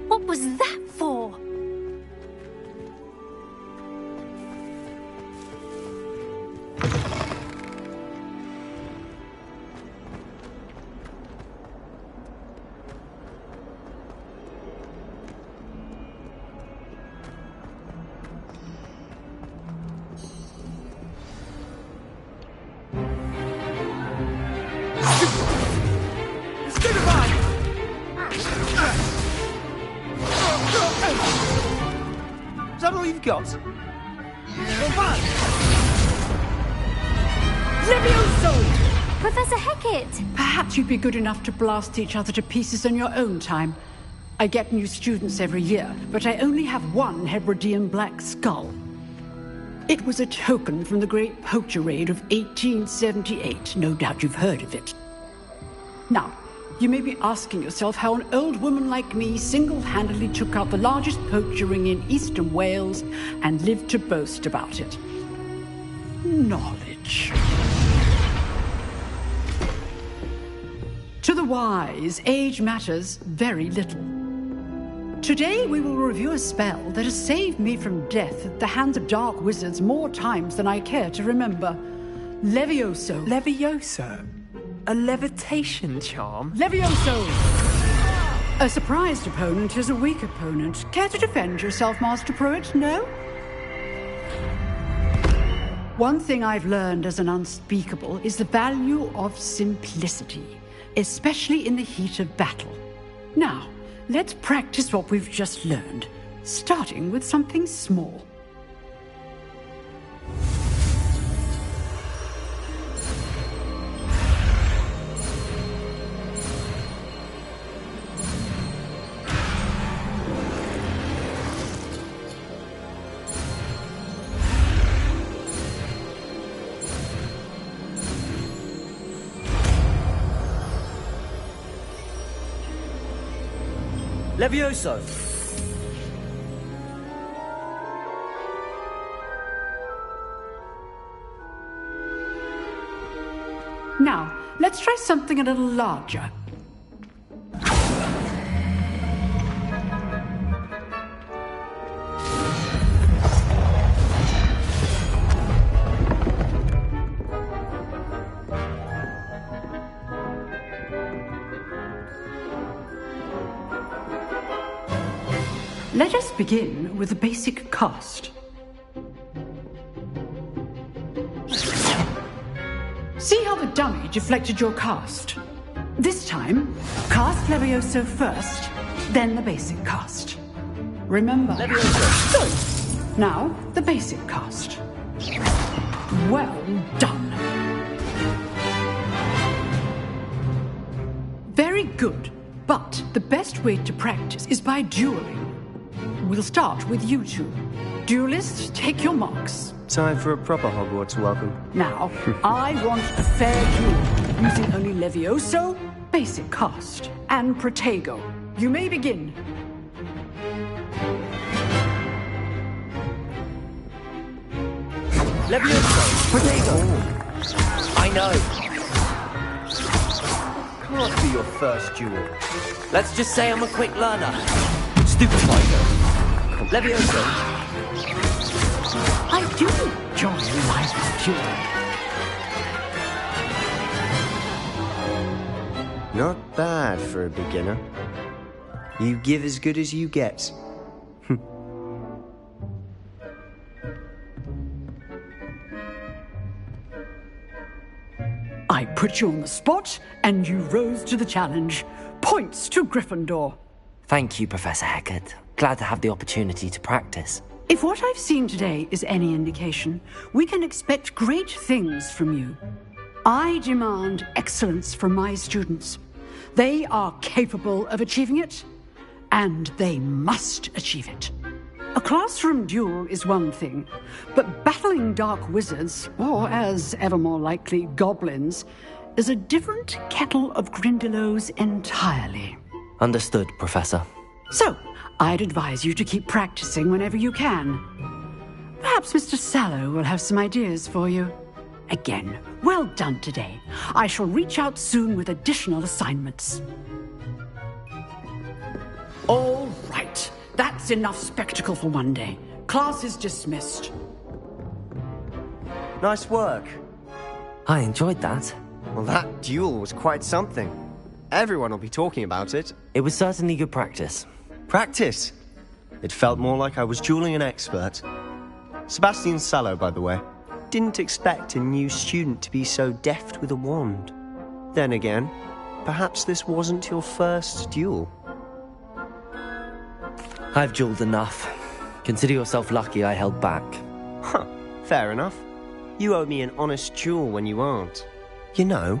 What was that for? Is that all you've got? Levioso! Professor Hecat! Perhaps you'd be good enough to blast each other to pieces on your own time. I get new students every year, but I only have one Hebridean black skull. It was a token from the Great Poacher Raid of 1878. No doubt you've heard of it. Now, you may be asking yourself how an old woman like me single-handedly took out the largest poacher ring in eastern Wales and lived to boast about it. Knowledge. To the wise, age matters very little. Today we will review a spell that has saved me from death at the hands of dark wizards more times than I care to remember. Levioso. Levioso? A levitation charm? Levioso! A surprised opponent is a weak opponent. Care to defend yourself, Master Pruitt? No? One thing I've learned as an unspeakable is the value of simplicity, especially in the heat of battle. Now, let's practice what we've just learned, starting with something small. Levioso! Now, let's try something a little larger. Let us begin with the basic cast. See how the dummy deflected your cast? This time, cast Levioso first, then the basic cast. Remember? Levioso! Good! Now, the basic cast. Well done. Very good, but the best way to practice is by dueling. We'll start with you two. Duelists, take your marks. Time for a proper Hogwarts welcome. Now, I want a fair duel, using only Levioso, basic cast, and Protego. You may begin. Levioso! Protego! I know! Can't be your first duel. Let's just say I'm a quick learner. Stupid fighter. Levioso! I do enjoy a lively duel. Not bad for a beginner. You give as good as you get. I put you on the spot, and you rose to the challenge. Points to Gryffindor. Thank you, Professor Hecat. Glad to have the opportunity to practice. If what I've seen today is any indication, we can expect great things from you. I demand excellence from my students. They are capable of achieving it, and they must achieve it. A classroom duel is one thing, but battling dark wizards, or as ever more likely, goblins, is a different kettle of Grindylows entirely. Understood, Professor. So, I'd advise you to keep practicing whenever you can. Perhaps Mr. Sallow will have some ideas for you. Again, well done today. I shall reach out soon with additional assignments. All right. That's enough spectacle for one day. Class is dismissed. Nice work. I enjoyed that. Well, that duel was quite something. Everyone will be talking about it. It was certainly good practice. Practice? It felt more like I was dueling an expert. Sebastian Sallow, by the way. Didn't expect a new student to be so deft with a wand. Then again, perhaps this wasn't your first duel. I've dueled enough. Consider yourself lucky I held back. Huh, fair enough. You owe me an honest duel when you aren't. You know,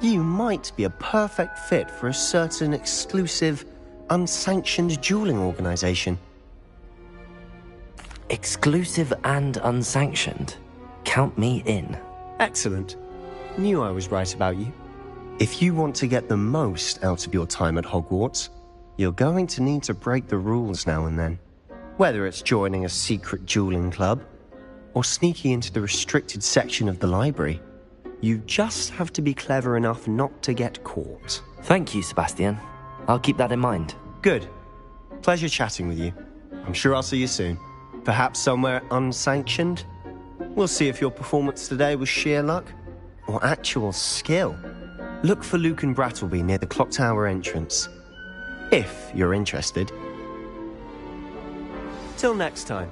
you might be a perfect fit for a certain exclusive, unsanctioned dueling organization. Exclusive and unsanctioned. Count me in. Excellent. Knew I was right about you. If you want to get the most out of your time at Hogwarts, you're going to need to break the rules now and then. Whether it's joining a secret dueling club, or sneaking into the restricted section of the library, you just have to be clever enough not to get caught. Thank you, Sebastian. I'll keep that in mind. Good. Pleasure chatting with you. I'm sure I'll see you soon. Perhaps somewhere unsanctioned? We'll see if your performance today was sheer luck or actual skill. Look for Luke and Brattleby near the clock tower entrance. If you're interested. Till next time.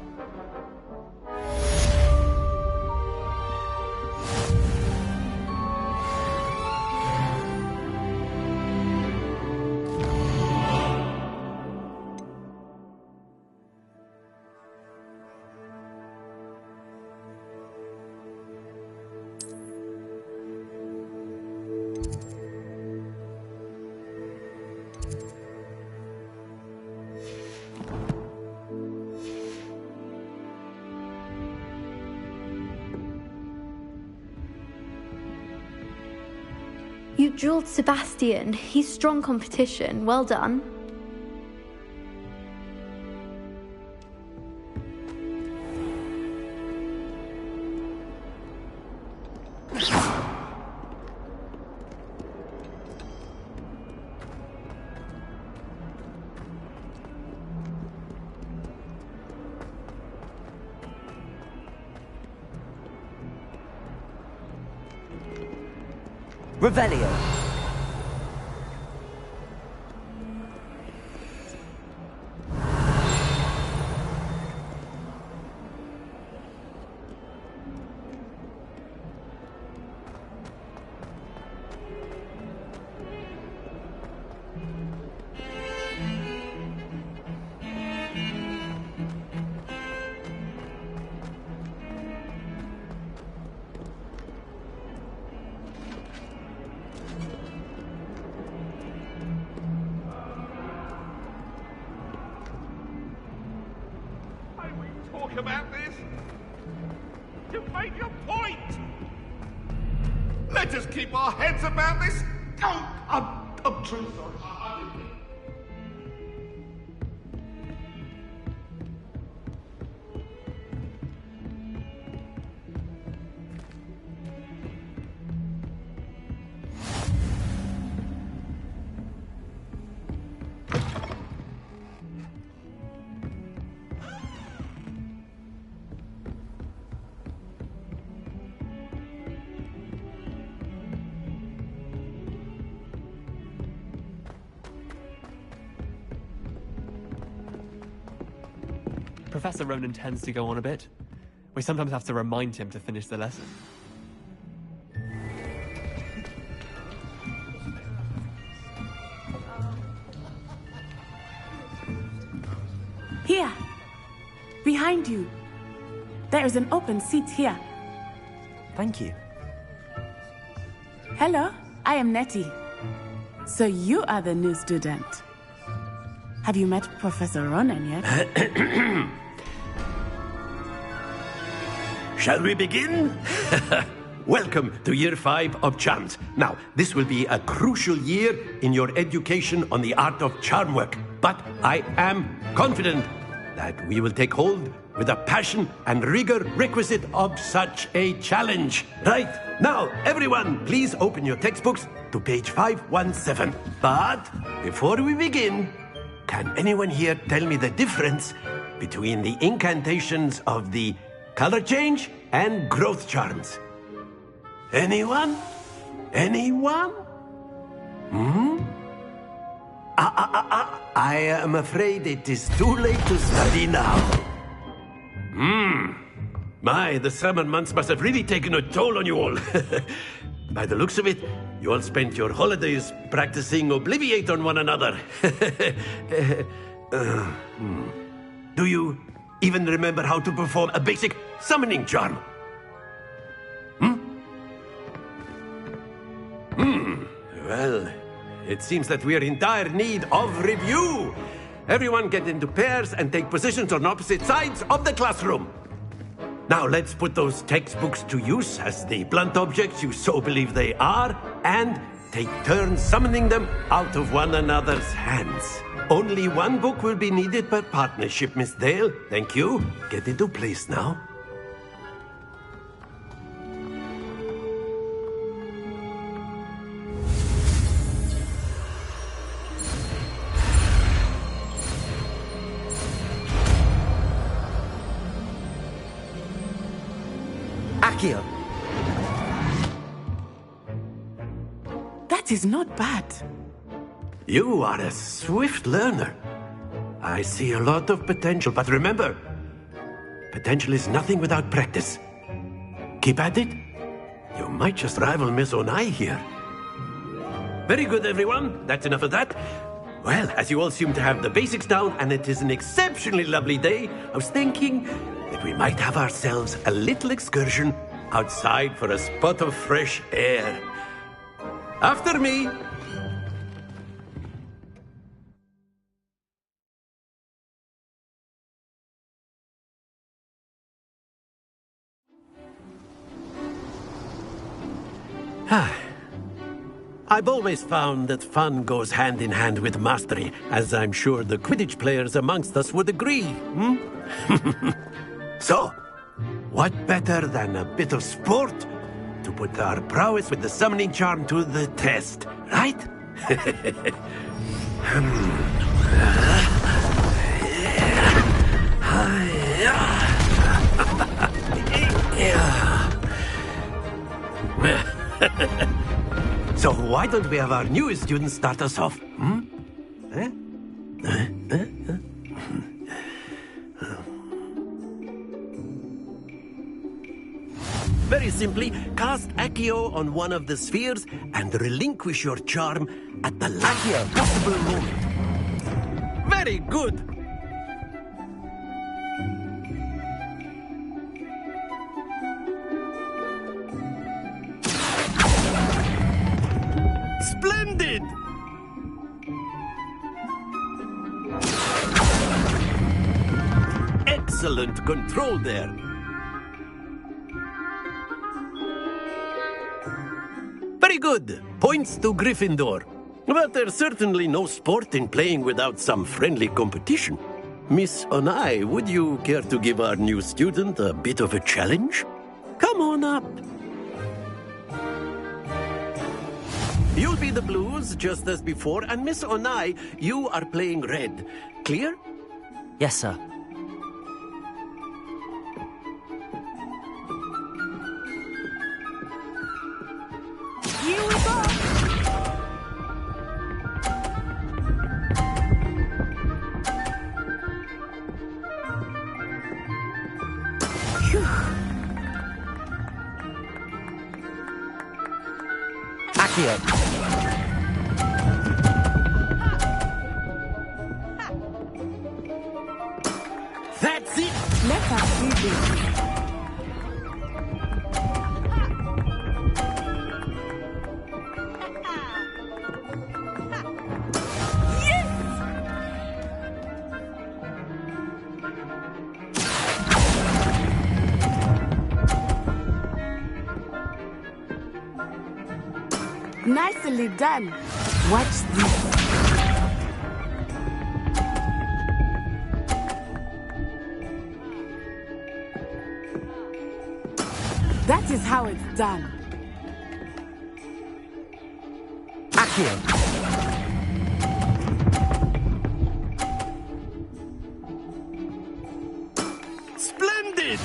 You dueled Sebastian. He's strong competition. Well done. Revelio. About this? You make your point! Let us keep our heads about this! Oh, I'm truly sorry. Professor Ronan tends to go on a bit. We sometimes have to remind him to finish the lesson. Here! Behind you! There is an open seat here. Thank you. Hello, I am Nettie. So you are the new student. Have you met Professor Ronan yet? Shall we begin? Welcome to Year 5 of Charms. Now, this will be a crucial year in your education on the art of charm work, but I am confident that we will take hold with the passion and rigor requisite of such a challenge. Right, now, everyone, please open your textbooks to page 517. But before we begin, can anyone here tell me the difference between the incantations of the color change and growth charms? Anyone? Anyone? I am afraid it is too late to study now. My, the summer months must have really taken a toll on you all. By the looks of it, you all spent your holidays practicing Obliviate on one another. Do you even remember how to perform a basic summoning charm? Well, it seems that we are in dire need of review. Everyone get into pairs and take positions on opposite sides of the classroom. Now let's put those textbooks to use as the blunt objects you so believe they are, and take turns summoning them out of one another's hands. Only one book will be needed per partnership, Miss Dale. Thank you. Get into place now. Accio. That is not bad. You are a swift learner. I see a lot of potential, but remember, potential is nothing without practice. Keep at it. You might just rival Miss Onai here. Very good, everyone. That's enough of that. Well, as you all seem to have the basics down, and it is an exceptionally lovely day, I was thinking that we might have ourselves a little excursion outside for a spot of fresh air. After me. I've always found that fun goes hand in hand with mastery, as I'm sure the Quidditch players amongst us would agree. So, what better than a bit of sport to put our prowess with the summoning charm to the test, right? So why don't we have our newest student start us off? Very simply, cast Accio on one of the spheres and relinquish your charm at the last possible moment. Very good. Splendid! Excellent control there. Very good. Points to Gryffindor. But there's certainly no sport in playing without some friendly competition. Miss Onai, would you care to give our new student a bit of a challenge? Come on up. You'll be the blues, just as before, and Miss Onai, you are playing red. Clear? Yes, sir. Here we go. Phew. Accio. That's it! Let us do this. Nicely done. Watch this. That is how it's done. Accio! Splendid!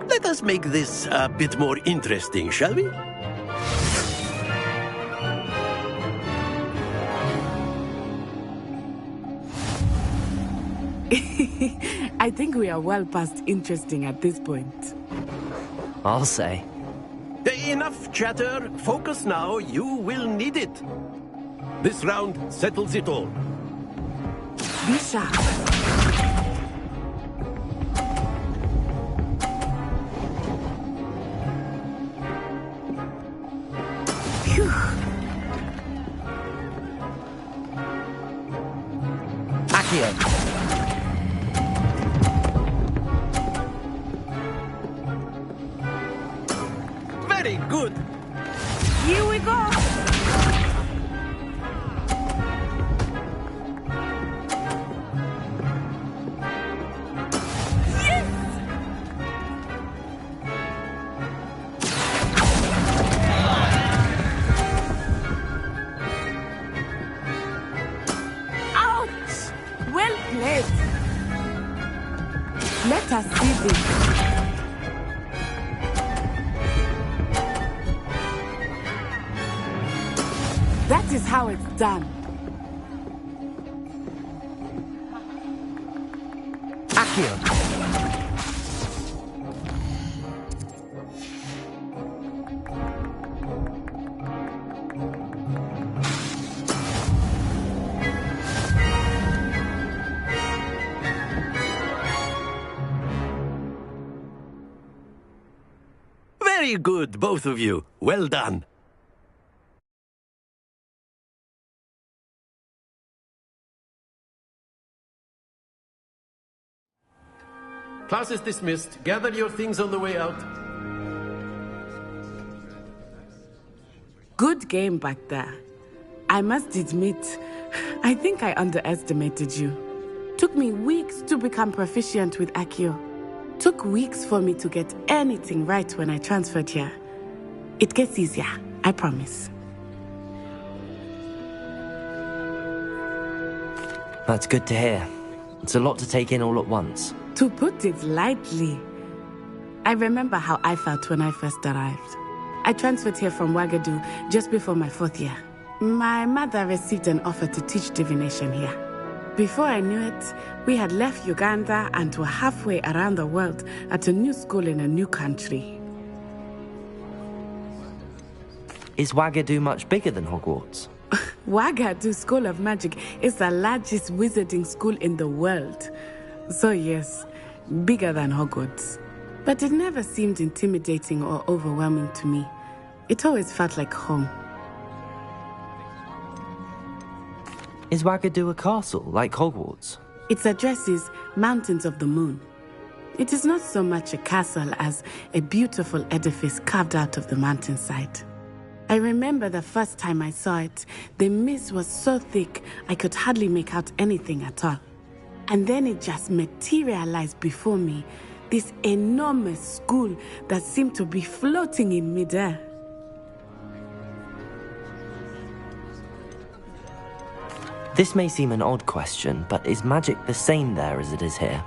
Let us make this a bit more interesting, shall we? I think we are well past interesting at this point. I'll say. Enough chatter. Focus now. You will need it. This round settles it all. Be sharp. Phew. Accio! Very good. Here we go. Yes! Ouch! Well played. Let us see this. That is how it's done. Accio! Very good, both of you. Well done. Class is dismissed. Gather your things on the way out. Good game back there. I must admit, I think I underestimated you. Took me weeks to become proficient with Accio. Took weeks for me to get anything right when I transferred here. It gets easier, I promise. That's good to hear. It's a lot to take in all at once. To put it lightly, I remember how I felt when I first arrived. I transferred here from Ouagadougou just before my 4th year. My mother received an offer to teach divination here. Before I knew it, we had left Uganda and were halfway around the world at a new school in a new country. Is Ouagadougou much bigger than Hogwarts? Ouagadougou School of Magic is the largest wizarding school in the world. So yes, bigger than Hogwarts. But it never seemed intimidating or overwhelming to me. It always felt like home. Is Ouagadougou a castle, like Hogwarts? Its address is Mountains of the Moon. It is not so much a castle as a beautiful edifice carved out of the mountainside. I remember the first time I saw it, the mist was so thick I could hardly make out anything at all. And then it just materialized before me, this enormous school that seemed to be floating in midair. This may seem an odd question, but is magic the same there as it is here?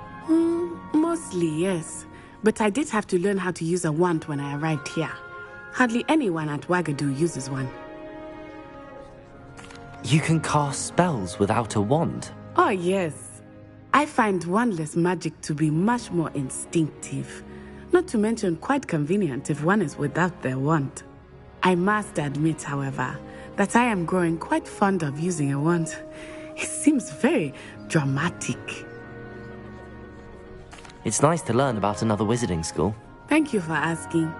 Mostly, yes. But I did have to learn how to use a wand when I arrived here. Hardly anyone at Ouagadougou uses one. You can cast spells without a wand? Oh, yes. I find wandless magic to be much more instinctive. Not to mention quite convenient if one is without their wand. I must admit, however, that I am growing quite fond of using a wand. It seems very dramatic. It's nice to learn about another wizarding school. Thank you for asking.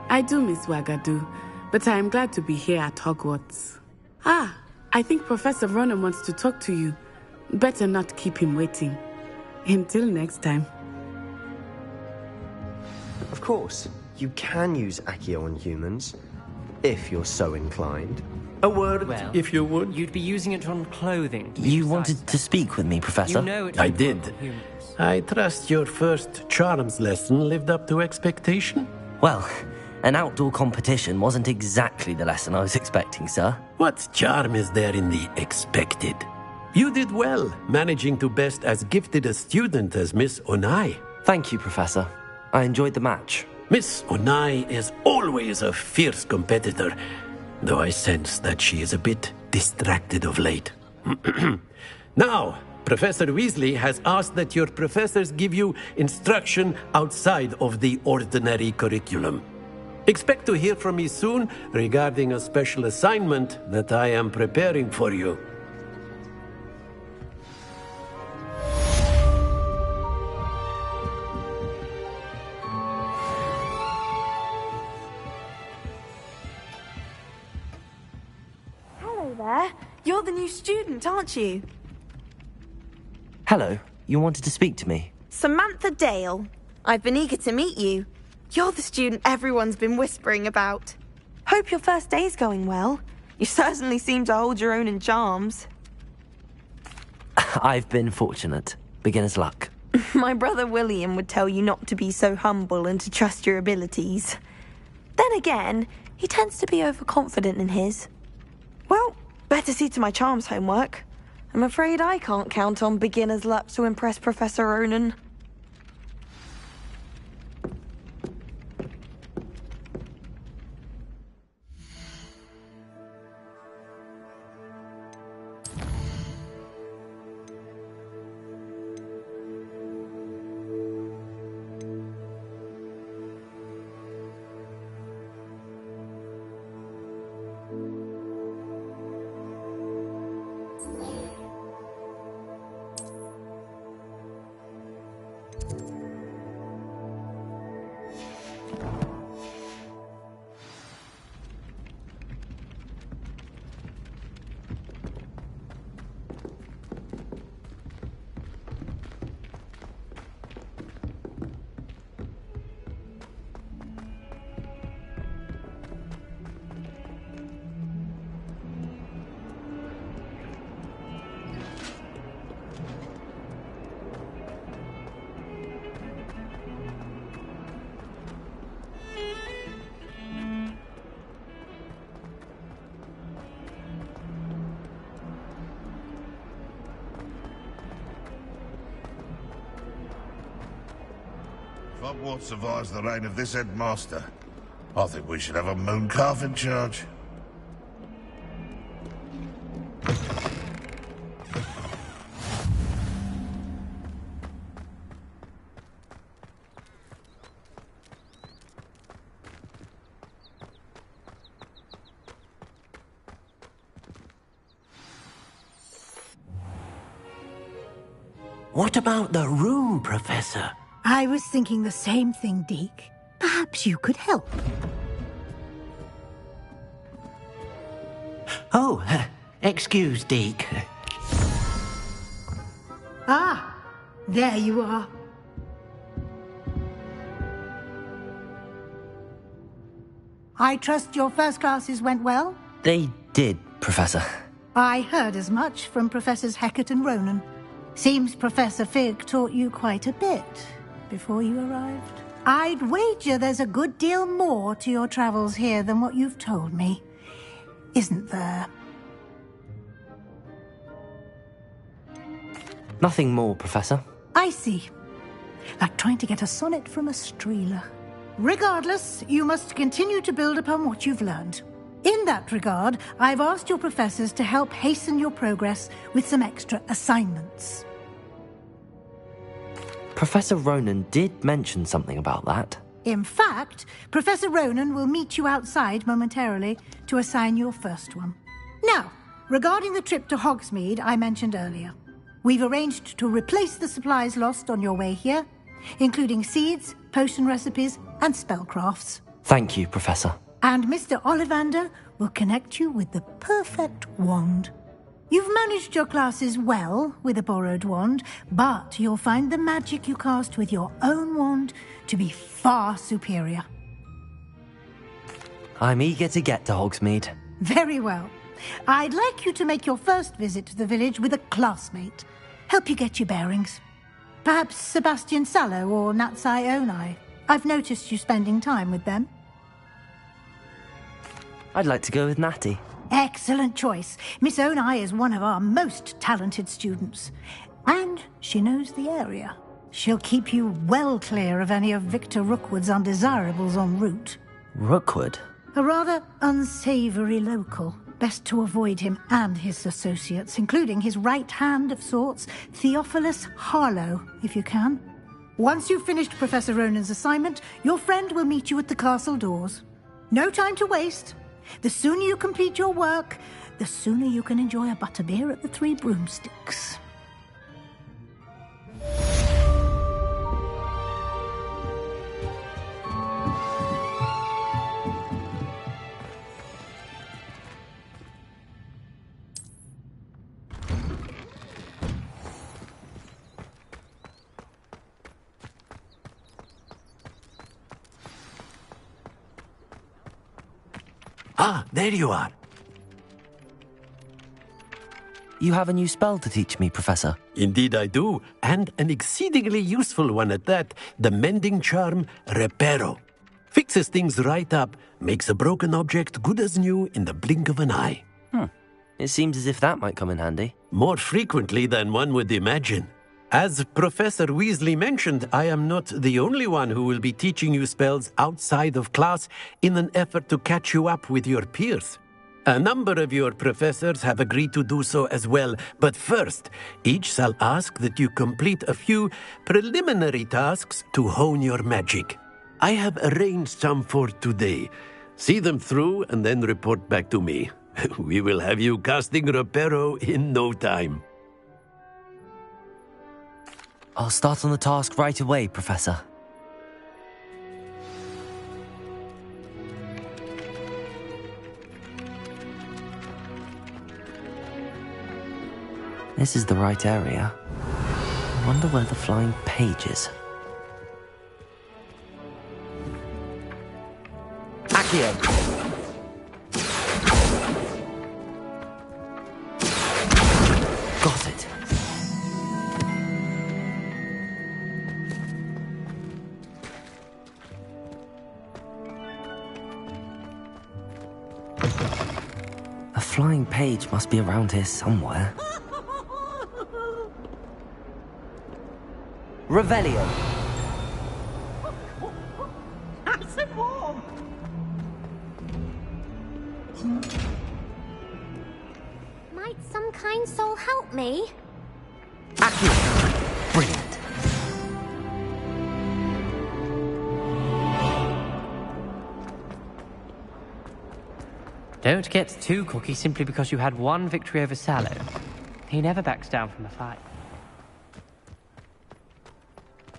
I do miss Ouagadougou, but I am glad to be here at Hogwarts. I think Professor Ronan wants to talk to you. Better not keep him waiting. Until next time. Of course, you can use Accio on humans. if you're so inclined. A word, Well, if you would. You'd be using it on clothing. to be You precise. wanted to speak with me, Professor? You know it I would did. harm humans. I trust your first charms lesson lived up to expectation? Well, an outdoor competition wasn't exactly the lesson I was expecting, sir. What charm is there in the expected? You did well, managing to best as gifted a student as Miss Onai. Thank you, Professor. I enjoyed the match. Miss Onai is always a fierce competitor, though I sense that she is a bit distracted of late. Now, Professor Weasley has asked that your professors give you instruction outside of the ordinary curriculum. Expect to hear from me soon regarding a special assignment that I am preparing for you. Hello there. You're the new student, aren't you? Hello, you wanted to speak to me? Samantha Dale. I've been eager to meet you. You're the student everyone's been whispering about. Hope your first day's going well. You certainly seem to hold your own in charms. I've been fortunate. Beginner's luck. My brother William would tell you not to be so humble and to trust your abilities. Then again, he tends to be overconfident in his. Well, better see to my charms homework. I'm afraid I can't count on beginner's luck to impress Professor Ronan. Hogwarts survives the reign of this headmaster. I think we should have a mooncalf in charge. What about the room, Professor? I was thinking the same thing, Deke. Perhaps you could help. Oh, excuse, Deke. Ah, there you are. I trust your first classes went well? They did, Professor. I heard as much from Professors Hecat and Ronan. Seems Professor Fig taught you quite a bit before you arrived. I'd wager there's a good deal more to your travels here than what you've told me. Isn't there? Nothing more, Professor. I see. Like trying to get a sonnet from a streeler. Regardless, you must continue to build upon what you've learned. In that regard, I've asked your professors to help hasten your progress with some extra assignments. Professor Ronan did mention something about that. In fact, Professor Ronan will meet you outside momentarily to assign your first one. Now, regarding the trip to Hogsmeade I mentioned earlier, we've arranged to replace the supplies lost on your way here, including seeds, potion recipes, and spellcrafts. Thank you, Professor. And Mr. Ollivander will connect you with the perfect wand. You've managed your classes well with a borrowed wand, but you'll find the magic you cast with your own wand to be far superior. I'm eager to get to Hogsmeade. Very well. I'd like you to make your first visit to the village with a classmate. Help you get your bearings. Perhaps Sebastian Sallow or Natsai Onai. I've noticed you spending time with them. I'd like to go with Natty. Excellent choice. Miss Onai is one of our most talented students. And she knows the area. She'll keep you well clear of any of Victor Rookwood's undesirables en route. Rookwood? A rather unsavoury local. Best to avoid him and his associates, including his right hand of sorts, Theophilus Harlow, if you can. Once you've finished Professor Ronan's assignment, your friend will meet you at the castle doors. No time to waste. The sooner you complete your work, the sooner you can enjoy a butterbeer at the Three Broomsticks. Ah, there you are. You have a new spell to teach me, Professor. Indeed I do, and an exceedingly useful one at that. The mending charm, Reparo. Fixes things right up, makes a broken object good as new in the blink of an eye. It seems as if that might come in handy. More frequently than one would imagine. As Professor Weasley mentioned, I am not the only one who will be teaching you spells outside of class in an effort to catch you up with your peers. A number of your professors have agreed to do so as well, but first, each shall ask that you complete a few preliminary tasks to hone your magic. I have arranged some for today. See them through and then report back to me. We will have you casting Reparo in no time. I'll start on the task right away, Professor. This is the right area. I wonder where the flying page is. Accio! Got it. A flying page must be around here somewhere. Revelio. Might some kind soul help me? Accio. Brilliant. Don't get too cocky simply because you had one victory over Sallow. He never backs down from a fight.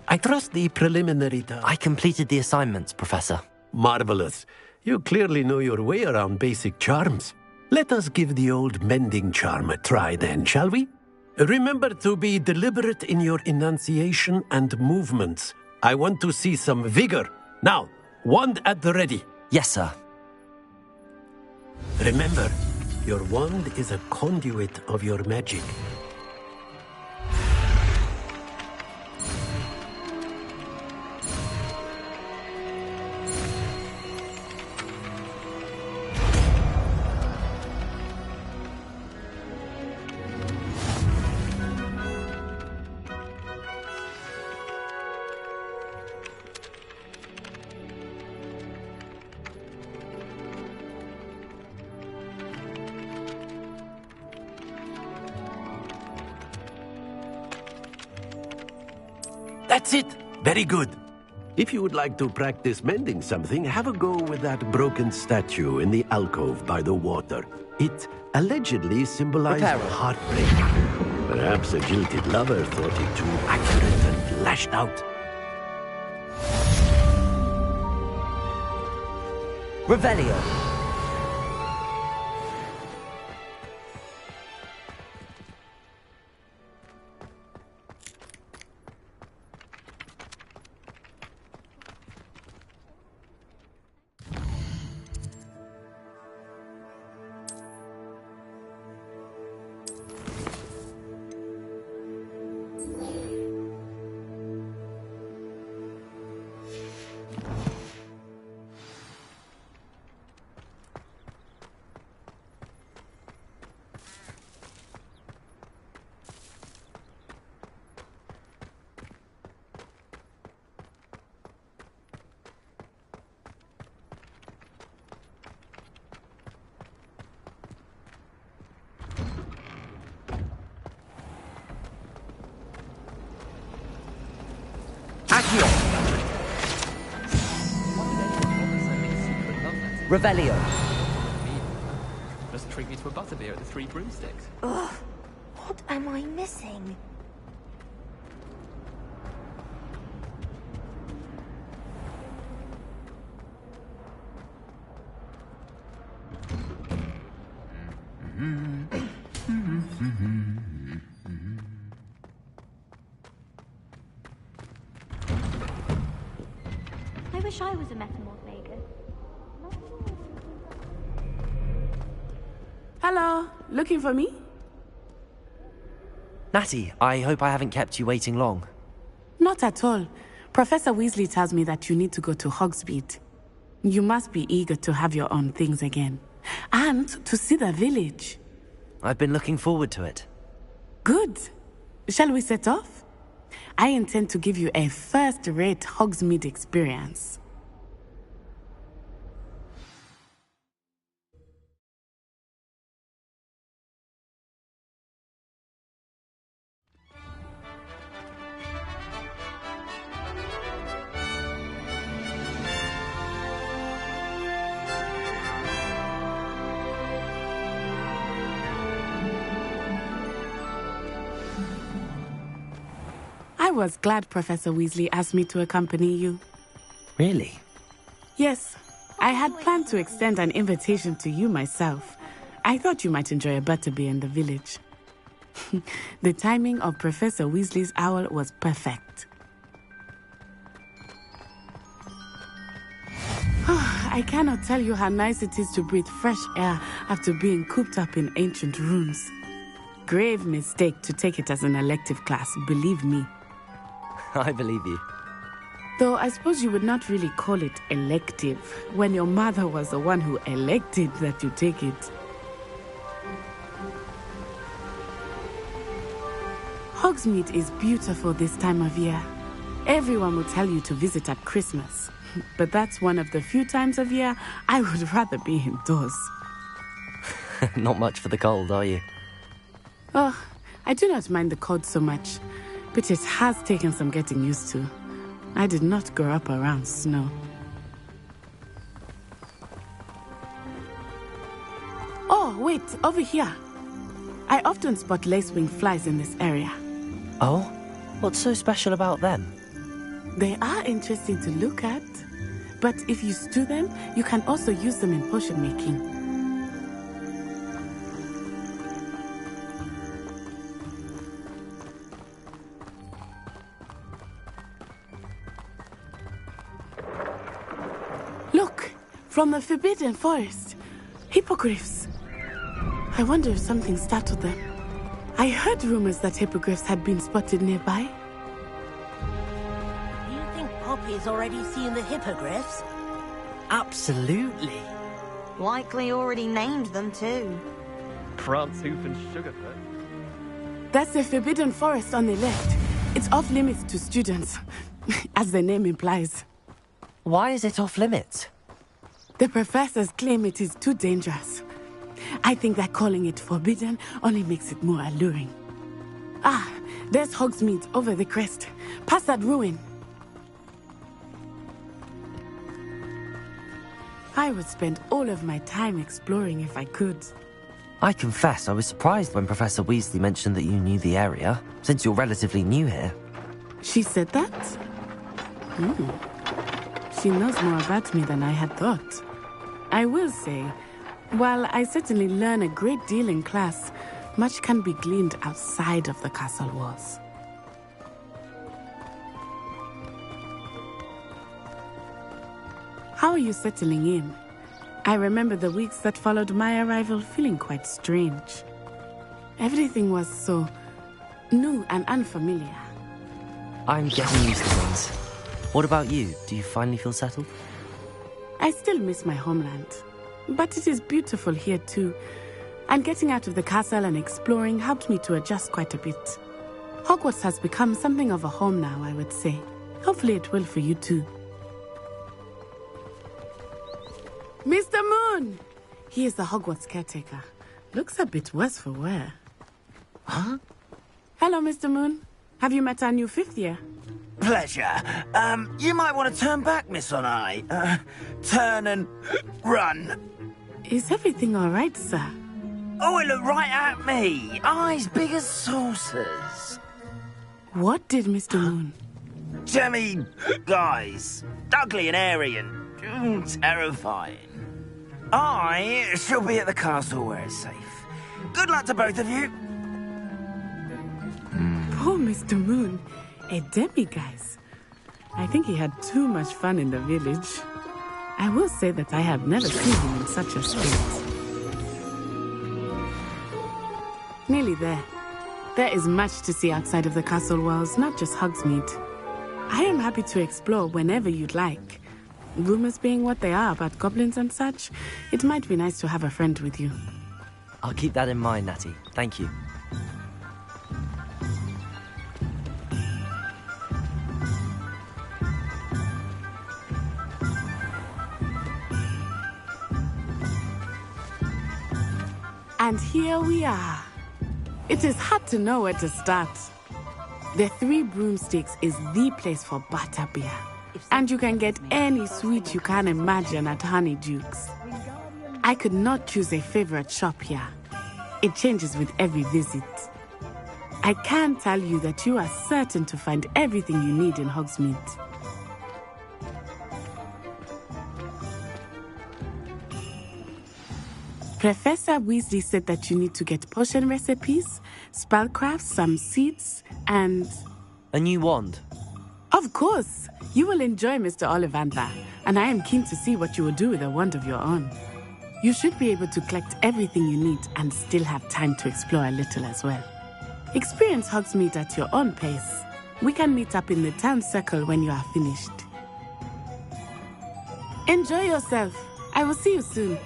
I trust the preliminary task. I completed the assignments, Professor. Marvelous. You clearly know your way around basic charms. Let us give the old mending charm a try then, shall we? Remember to be deliberate in your enunciation and movements. I want to see some vigor. Now, wand at the ready. Yes, sir. Remember, your wand is a conduit of your magic. That's it. Very good. If you would like to practice mending something, have a go with that broken statue in the alcove by the water. It allegedly symbolized heartbreak. Perhaps a jilted lover thought it too accurate and lashed out. Revelio. Revelio. Just treat me to a butterbeer at the Three Broomsticks. Ugh, what am I missing? I wish I was a metamorph maker. Hello, looking for me? Natty, I hope I haven't kept you waiting long. Not at all. Professor Weasley tells me that you need to go to Hogsmeade. You must be eager to have your own things again. And to see the village. I've been looking forward to it. Good. Shall we set off? I intend to give you a first-rate Hogsmeade experience. I was glad Professor Weasley asked me to accompany you. Really? Yes, I had planned to extend an invitation to you myself. I thought you might enjoy a butterbeer in the village. The timing of Professor Weasley's owl was perfect. I cannot tell you how nice it is to breathe fresh air after being cooped up in ancient rooms. Grave mistake to take it as an elective class, believe me. I believe you. Though I suppose you would not really call it elective when your mother was the one who elected that you take it. Hogsmeade is beautiful this time of year. Everyone will tell you to visit at Christmas. But that's one of the few times of year I would rather be indoors. Not much for the cold, are you? Oh, I do not mind the cold so much, but it has taken some getting used to. I did not grow up around snow. Oh, wait, over here. I often spot lacewing flies in this area. Oh? What's so special about them? They are interesting to look at, but if you stew them, you can also use them in potion making. Look, from the Forbidden Forest, hippogriffs. I wonder if something startled them. I heard rumors that hippogriffs had been spotted nearby. You think Poppy's already seen the hippogriffs? Absolutely. Likely already named them too. Prance, Hoof and Sugarfoot. That's the Forbidden Forest on the left. It's off limits to students, as the name implies. Why is it off limits? The professors claim it is too dangerous. I think that calling it forbidden only makes it more alluring. Ah, there's Hogsmeade over the crest. Past that ruin. I would spend all of my time exploring if I could. I confess I was surprised when Professor Weasley mentioned that you knew the area, since you're relatively new here. She said that? She knows more about me than I had thought. I will say, while I certainly learn a great deal in class, much can be gleaned outside of the castle walls. How are you settling in? I remember the weeks that followed my arrival feeling quite strange. Everything was so new and unfamiliar. I'm getting used to things. What about you? Do you finally feel settled? I still miss my homeland, but it is beautiful here too. And getting out of the castle and exploring helped me to adjust quite a bit. Hogwarts has become something of a home now, I would say. Hopefully it will for you too. Mr. Moon! He is the Hogwarts caretaker. Looks a bit worse for wear. Huh? Hello, Mr. Moon. Have you met our new fifth year? Pleasure. You might want to turn back, Miss Onai. Turn and run. Is everything all right, sir? Oh, it looked right at me. Eyes big as saucers. What did Mr. Moon? Jemmy guys. Ugly and airy and terrifying. I shall be at the castle where it's safe. Good luck to both of you. Poor Mr. Moon. A demiguise. I think he had too much fun in the village. I will say that I have never seen him in such a state. Nearly there. There is much to see outside of the castle walls, not just Hogsmeade. I am happy to explore whenever you'd like. Rumors being what they are about goblins and such, it might be nice to have a friend with you. I'll keep that in mind, Natty. Thank you. And here we are. It is hard to know where to start. The Three Broomsticks is the place for butterbeer. And you can get any sweet you can imagine at Honeydukes. I could not choose a favorite shop here. It changes with every visit. I can tell you that you are certain to find everything you need in Hogsmeade. Professor Weasley said that you need to get potion recipes, spellcrafts, some seeds, and... A new wand? Of course! You will enjoy Mr. Ollivander, and I am keen to see what you will do with a wand of your own. You should be able to collect everything you need and still have time to explore a little as well. Experience Hogsmeade at your own pace. We can meet up in the town circle when you are finished. Enjoy yourself. I will see you soon.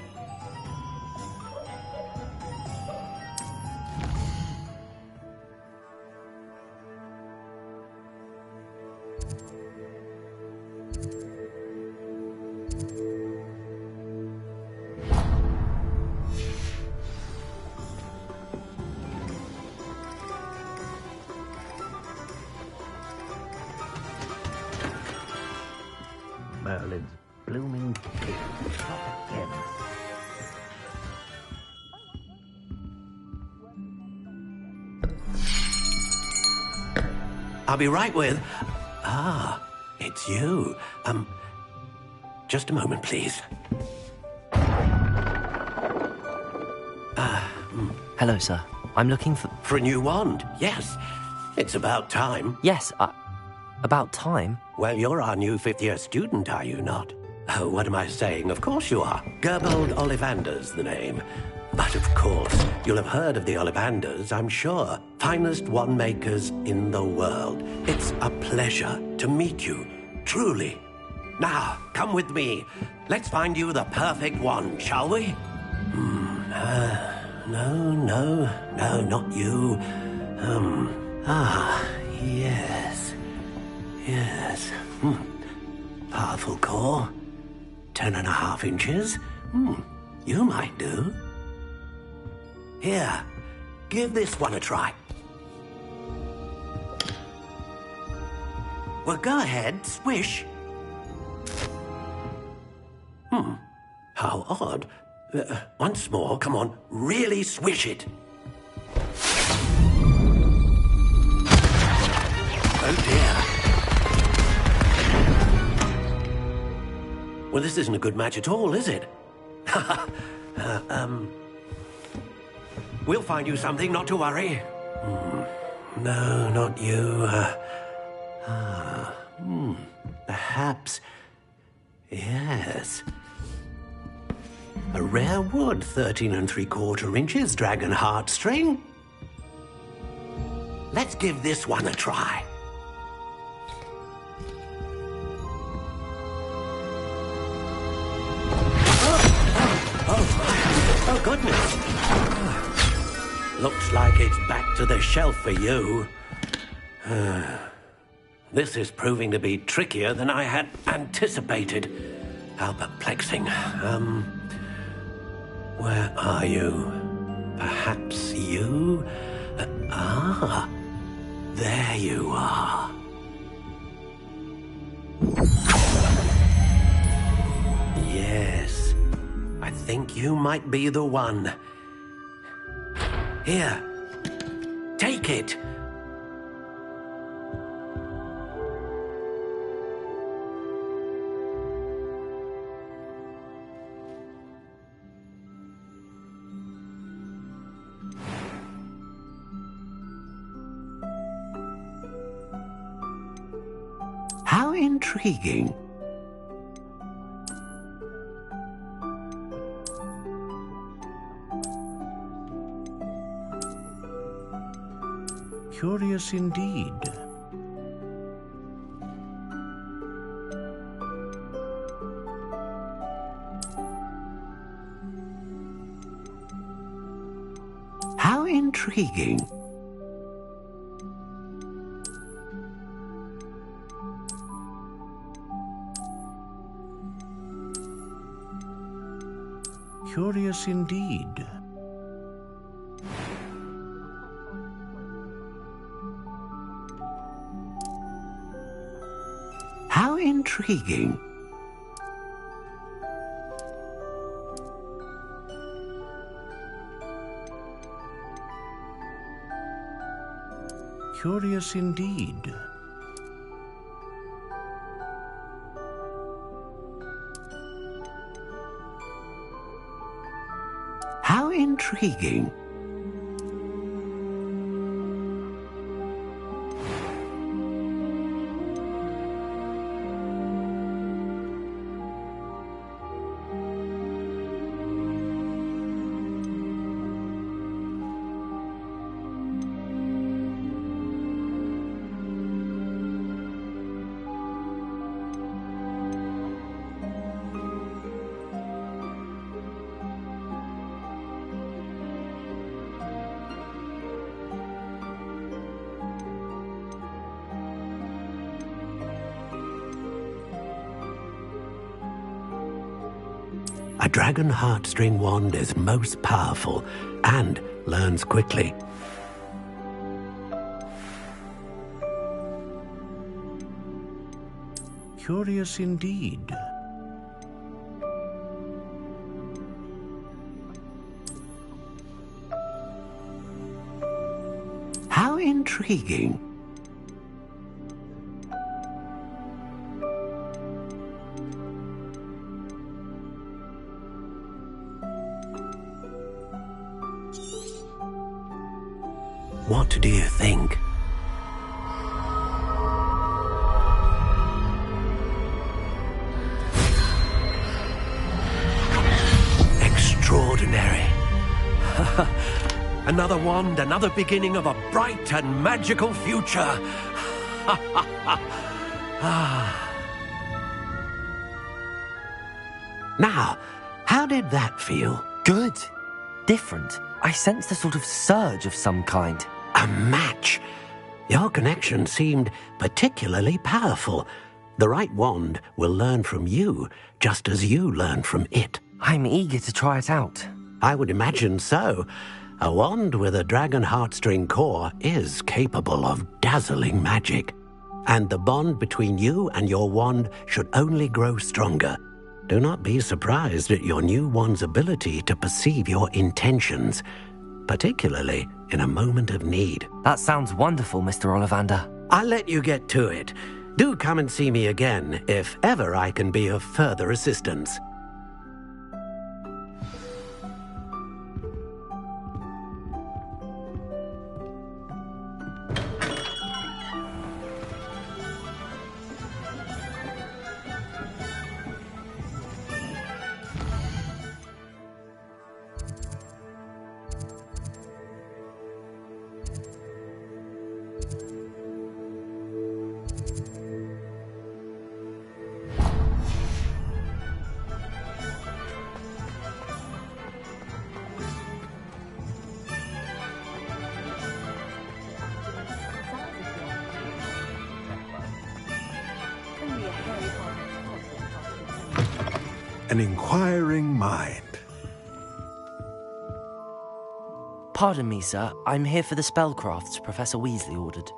Merlin's blooming cake. Not again. I'll be right with... Ah, it's you. Just a moment, please. Hello, sir. I'm looking for... For a new wand, yes. It's about time. Yes, about time? Well, you're our new fifth-year student, are you not? Oh, what am I saying? Of course you are. Gerbold Ollivander's the name. But of course, you'll have heard of the Ollivanders, I'm sure. Finest wand makers in the world. It's a pleasure to meet you, truly. Now, come with me. Let's find you the perfect wand, shall we? No, not you. Yes. Powerful core. 10.5 inches. You might do. Here, give this one a try. Well, go ahead, swish. How odd. Once more, come on, really swish it. Oh dear. Well, this isn't a good match at all, is it? We'll find you something, not to worry. No, not you. Perhaps... Yes. A rare wood, 13 3/4 inches, dragon heartstring. Let's give this one a try. Oh, goodness. Looks like it's back to the shelf for you. This is proving to be trickier than I had anticipated. How perplexing. Where are you? Perhaps you? There you are. Yes. I think you might be the one. Here. Take it. How intriguing. Curious indeed. How intriguing. Curious indeed. How intriguing. Curious indeed. How intriguing. A dragon heartstring wand is most powerful and learns quickly. Curious indeed. How intriguing. What do you think? Extraordinary. Another wand, another beginning of a bright and magical future. Now, how did that feel? Good. Different. I sensed a sort of surge of some kind. A match. Your connection seemed particularly powerful. The right wand will learn from you, just as you learn from it. I'm eager to try it out. I would imagine so. A wand with a dragon heartstring core is capable of dazzling magic. And the bond between you and your wand should only grow stronger. Do not be surprised at your new wand's ability to perceive your intentions, particularly in a moment of need. That sounds wonderful, Mr. Ollivander. I'll let you get to it. Do come and see me again if ever I can be of further assistance. An inquiring mind. Pardon me, sir. I'm here for the spellcrafts Professor Weasley ordered.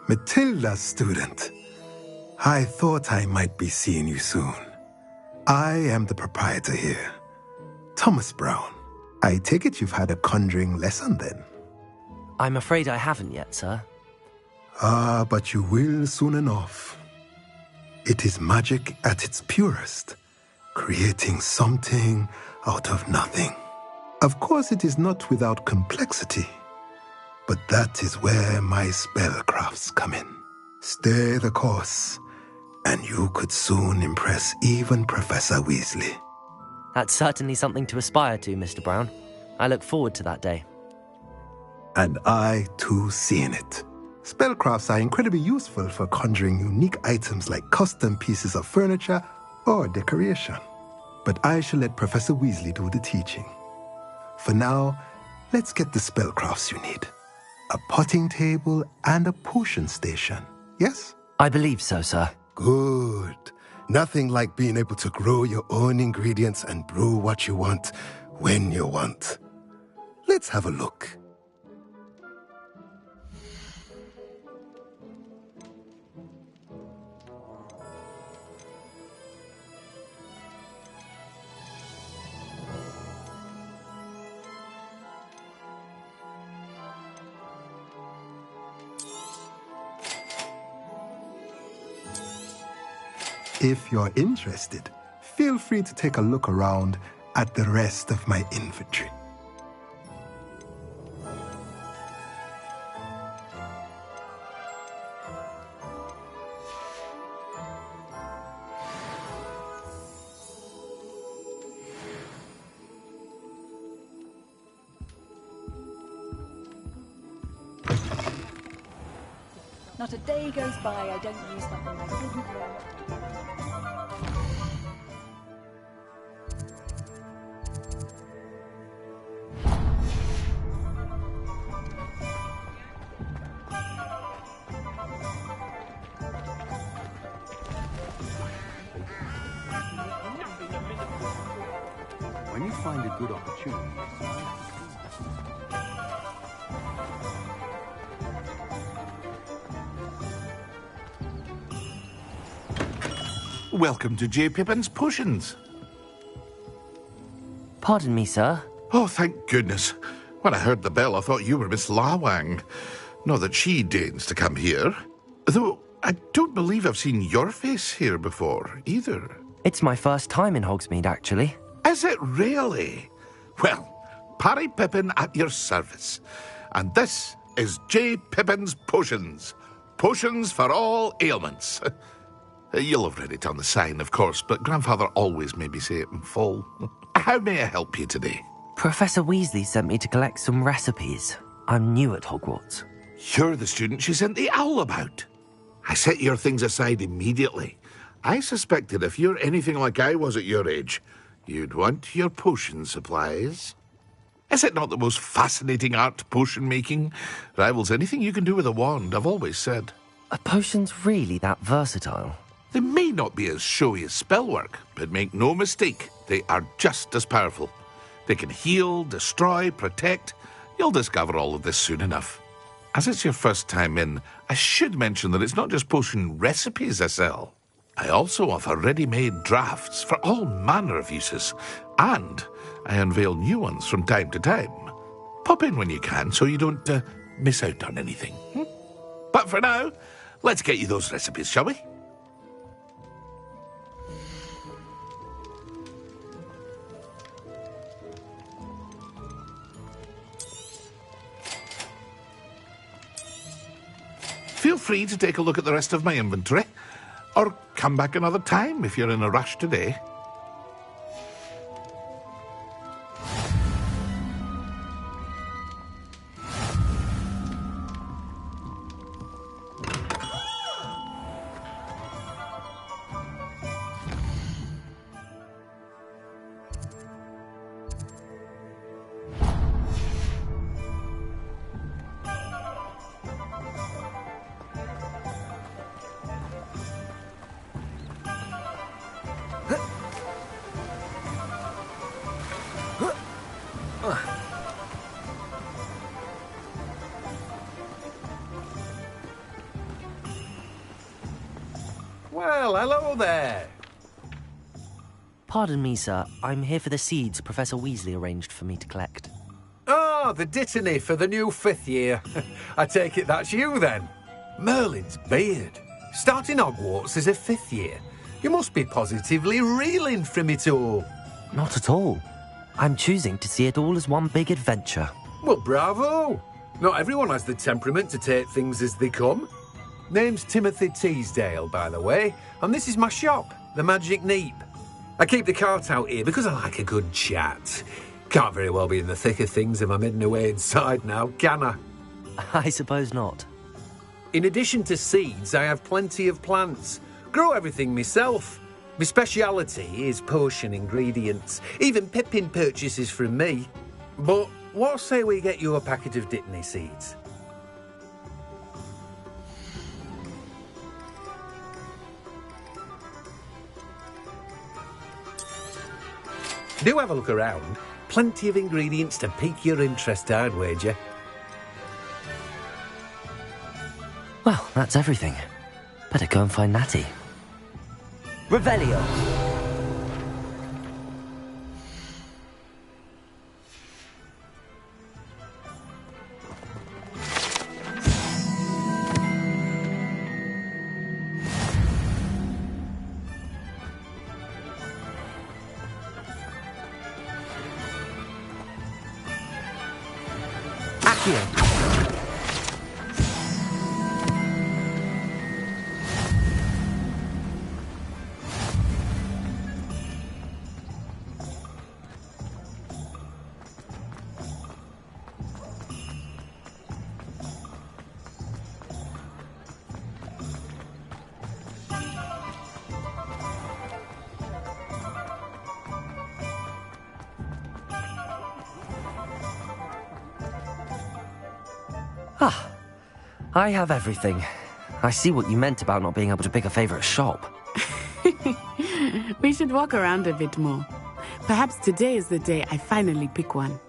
Matilda's student. I thought I might be seeing you soon. I am the proprietor here. Thomas Brown. I take it you've had a conjuring lesson then? I'm afraid I haven't yet, sir. Ah, but you will soon enough. It is magic at its purest, creating something out of nothing. Of course, it is not without complexity, but that is where my spellcrafts come in. Stay the course, and you could soon impress even Professor Weasley. That's certainly something to aspire to, Mr. Brown. I look forward to that day. And I, too, see in it. Spellcrafts are incredibly useful for conjuring unique items like custom pieces of furniture or decoration. But I shall let Professor Weasley do the teaching. For now, let's get the spellcrafts you need. A potting table and a potion station, yes? I believe so, sir. Good. Nothing like being able to grow your own ingredients and brew what you want, when you want. Let's have a look. If you're interested, feel free to take a look around at the rest of my inventory. Not a day goes by I don't use something I didn't learn. When you find a good opportunity, Welcome to J. Pippin's Potions. Pardon me, sir. Oh, thank goodness. When I heard the bell, I thought you were Miss Lawang. Not that she deigns to come here. Though I don't believe I've seen your face here before, either. It's my first time in Hogsmeade, actually. Is it really? Well, Parry Pippin at your service. And this is J. Pippin's Potions. Potions for all ailments. You'll have read it on the sign, of course, but Grandfather always made me say it in full. How may I help you today? Professor Weasley sent me to collect some recipes. I'm new at Hogwarts. You're the student she sent the owl about. I set your things aside immediately. I suspected if you're anything like I was at your age, you'd want your potion supplies. Is it not the most fascinating art, potion making? Rivals anything you can do with a wand, I've always said. Are potions really that versatile? They may not be as showy as spellwork, but make no mistake, they are just as powerful. They can heal, destroy, protect. You'll discover all of this soon enough. As it's your first time in, I should mention that it's not just potion recipes I sell. I also offer ready-made drafts for all manner of uses, and I unveil new ones from time to time. Pop in when you can so you don't miss out on anything. But for now, let's get you those recipes, shall we? Feel free to take a look at the rest of my inventory, or come back another time if you're in a rush today. Well, hello there. Pardon me, sir. I'm here for the seeds Professor Weasley arranged for me to collect. Oh, the dittany for the new 5th year. I take it that's you, then. Merlin's beard. Starting Hogwarts as a 5th year. You must be positively reeling from it all. Not at all. I'm choosing to see it all as one big adventure. Well, bravo. Not everyone has the temperament to take things as they come. Name's Timothy Teasdale, by the way, and this is my shop, the Magic Neep. I keep the cart out here because I like a good chat. Can't very well be in the thick of things if I'm hidden away inside now, can I? I suppose not. In addition to seeds, I have plenty of plants. Grow everything myself. My speciality is potion ingredients. Even Pippin purchases from me. But what say we get you a packet of Dittany seeds? Do have a look around. Plenty of ingredients to pique your interest, I'd wager. Well, that's everything. Better go and find Natty. Revelio! Accio! Ah, I have everything. I see what you meant about not being able to pick a favourite shop. We should walk around a bit more. Perhaps today is the day I finally pick one.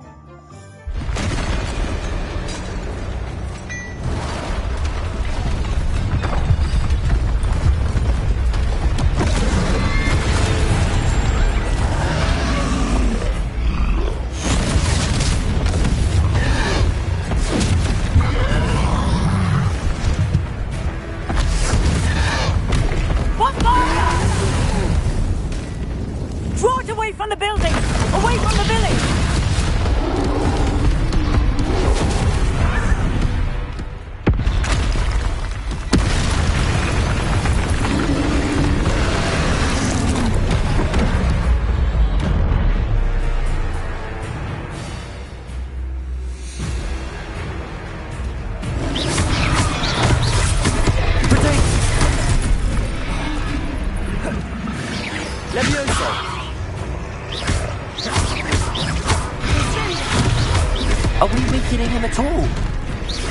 Are we weakening him at all?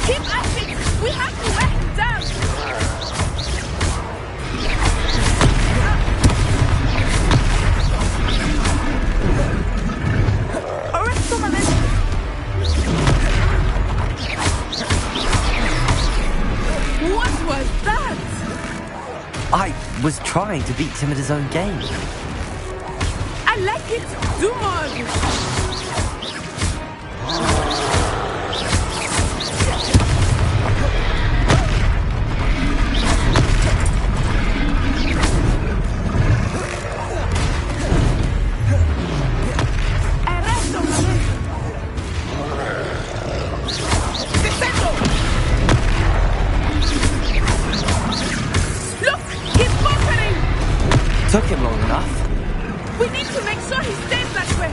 Keep at it! We have to wear him down! Arrest him a minute! What was that? I was trying to beat him at his own game. I like it! Do more! Took him long enough. We need to make sure he stays that way.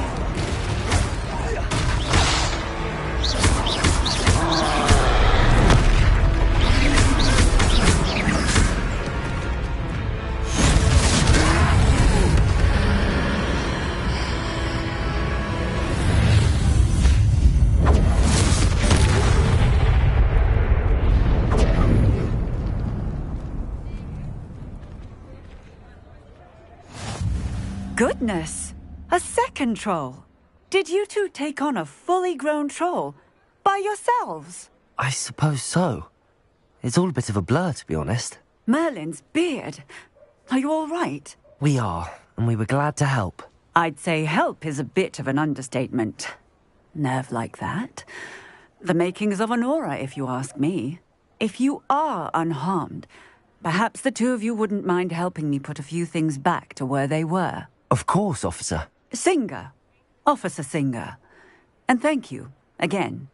Goodness! A second troll! Did you two take on a fully grown troll? By yourselves? I suppose so. It's all a bit of a blur, to be honest. Merlin's beard. Are you all right? We are, and we were glad to help. I'd say help is a bit of an understatement. Nerve like that. The makings of an aura, if you ask me. If you are unharmed, perhaps the two of you wouldn't mind helping me put a few things back to where they were. Of course, officer. Singer. Officer Singer. And thank you, again.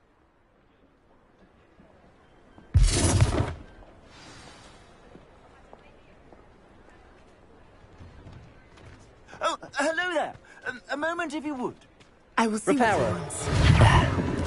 Oh, hello there. A moment, if you would. I will see Reparo. what he wants.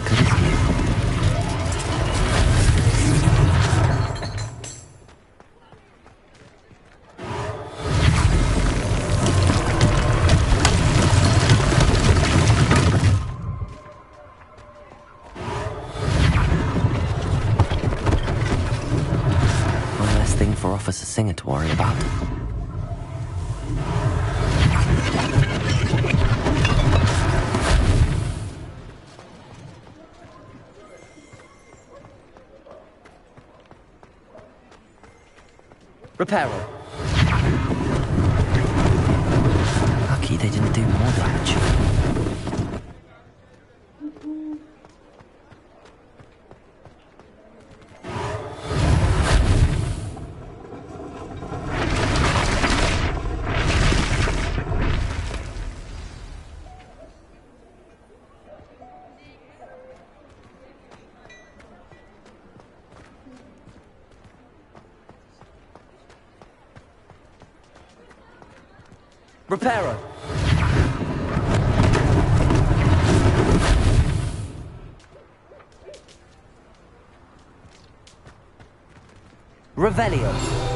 One less thing for Officer Singer to worry about. Reparo. Lucky they didn't do more damage. Reparo. Revelio.